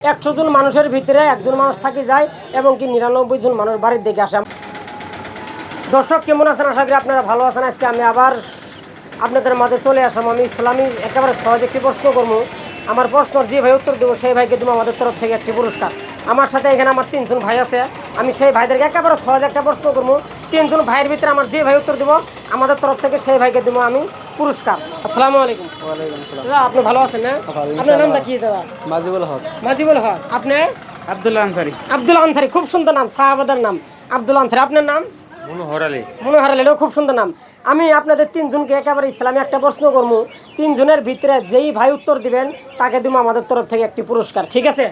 100 জন মানুষের ভিতরে একজন মানুষ থাকি যায় এবং কি 99 জন মানুষ বাড়ির দিকে আসে। দর্শক কেমন আছেন? আশা করি আপনারা ভালো আছেন। আজকে আমি আবার আপনাদের মাঝে চলে আসলাম। আমি ইসলামী একেবারে সহজ একটি প্রশ্ন করবো। আমার প্রশ্নের যে ভাই উত্তর দেবো সেই ভাইকে দেবো আমাদের তরফ থেকে একটি পুরস্কার। আমার সাথে এখানে আমার 3 জন ভাই আছে। আমি সেই ভাইদেরকে একেবারে সহজ একটা প্রশ্ন করবো। 3 জন ভাইয়ের ভিতরে আমার যে ভাই উত্তর দেবো আমাদের তরফ থেকে সেই ভাইকে দেবো আমি পুরস্কার। আসসালামু আলাইকুম। ওয়ালাইকুম আসসালাম। দাদা আপনি ভালো আছেন না? আপনার নামটা কি দাদা? মাজিবুল হক। মাজিবুল হক। আপনি? আব্দুল্লাহ আনসারি। আব্দুল আনসারি, খুব সুন্দর নাম, সাহাবাদের নাম আব্দুল আনসারি। আপনার নাম? মনোহর আলী। মনোহর আলী, খুব সুন্দর নাম। আমি আপনাদের 3 জনকে একেবারে ইসলামী একটা প্রশ্ন করবো। 3 জনের ভিতরে যেই ভাই উত্তর দিবেন তাকে দিব আমাদের তরফ থেকে একটি পুরস্কার, ঠিক আছে?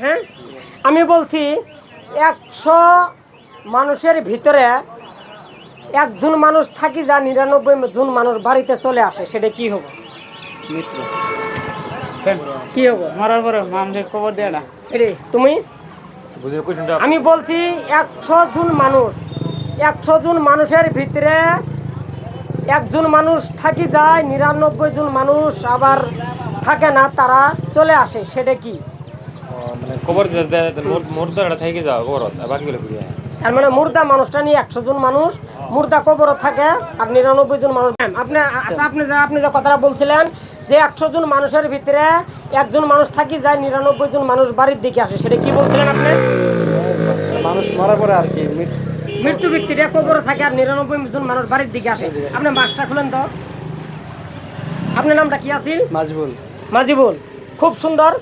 হ্যাঁ, আমি বলছি 100 মানুষের ভিতরে একজন মানুষ থাকি যা 99 জন মানুষ বাড়িতে চলে আসে, সেটা কি হবে? মিত্র। কি হবে? মরার পরে মানুষের কবর দেয় না। এরে তুমি? আমি বলছি 100 জন মানুষের ভিতরে একজন মানুষ থাকি যায়, 99 জন মানুষ আবার থাকে না, তারা চলে আসে, সেটা কি? মানে কবর মুর্দাটা থেকে যাও কবর বাকিগুলো ঘুরিয়ে তার মানে মুর্দা মানুষটা নিয়ে 100 জন মানুষ মুর্দা কবরও থাকে আর 99 জন মানুষ। আপনি যে কথাটা বলছিলেন যে 100 জন মানুষের ভিতরে একজন মানুষ থাকি যায়, 99 জন মানুষ বাড়ির দিকে আসে, সেটা কি বলছিলেন আপনি? মানুষ মরার পরে আর কি মৃত্যু ব্যক্তিটা কবরও থাকে আর 99 জন মানুষ বাড়ির দিকে আসে। আপনি মাস্কটা খুলেন তো। আপনার নামটা কি আছে? মাজিবুল। মাজিবুল, খুব সুন্দর।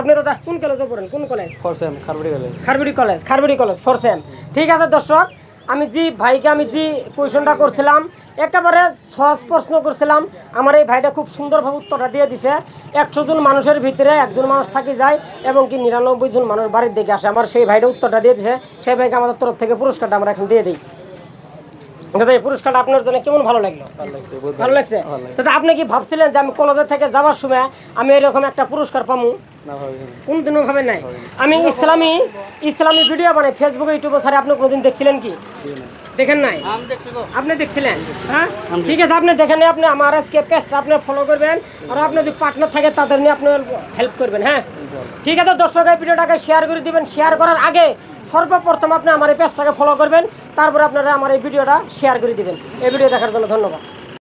আপনি দাদা কোন কলেজে পড়েন? কোন কলেজ? ফরসেম খারবড়ি কলেজ। খারবড়ি কলেজ ফরসেম। ঠিক আছে দর্শক, আমি যে ভাইকে যে কোয়েশনটা করছিলাম একেবারে সহজ প্রশ্ন করছিলাম, আমার এই ভাইটা খুব সুন্দরভাবে উত্তরটা দিয়ে দিছে। 100 জন মানুষের ভিতরে একজন মানুষ থাকি যায় এবং কি 99 জন মানুষ বাড়ির দিকে আসে। আমার সেই ভাইটা উত্তরটা দিয়ে দিছে। সেই ভাইকে আমাদের তরফ থেকে পুরস্কারটা আমরা এখন দিয়ে দিই। দাদা এই পুরস্কারটা আপনার জন্য কেমন ভালো লাগলো? ভালো লাগছে। দাদা আপনি কি ভাবছিলেন যে আমি কলেজে থেকে যাওয়ার সময় আমি এরকম একটা পুরস্কার পাবো? কোনদিনও ভাবেন নাই। আমি ইসলামী ভিডিও বানাই ফেসবুকে, ইউটিউবে, স্যার আপনি কোনোদিন দেখছিলেন কি? দেখেন নাই? আপনি দেখছিলেন? হ্যাঁ, ঠিক আছে, আপনি দেখেন। আপনি আমার আজকে পেজটা আপনি ফলো করবেন আর আপনি যদি পার্টনার থাকে তাদের নিয়ে আপনি হেল্প করবেন। হ্যাঁ, ঠিক আছে দর্শক, এই ভিডিওটাকে শেয়ার করে দিবেন। শেয়ার করার আগে সর্বপ্রথম আপনি আমার এই পেজটাকে ফলো করবেন, তারপরে আপনারা আমার এই ভিডিওটা শেয়ার করে দিবেন। এই ভিডিও দেখার জন্য ধন্যবাদ।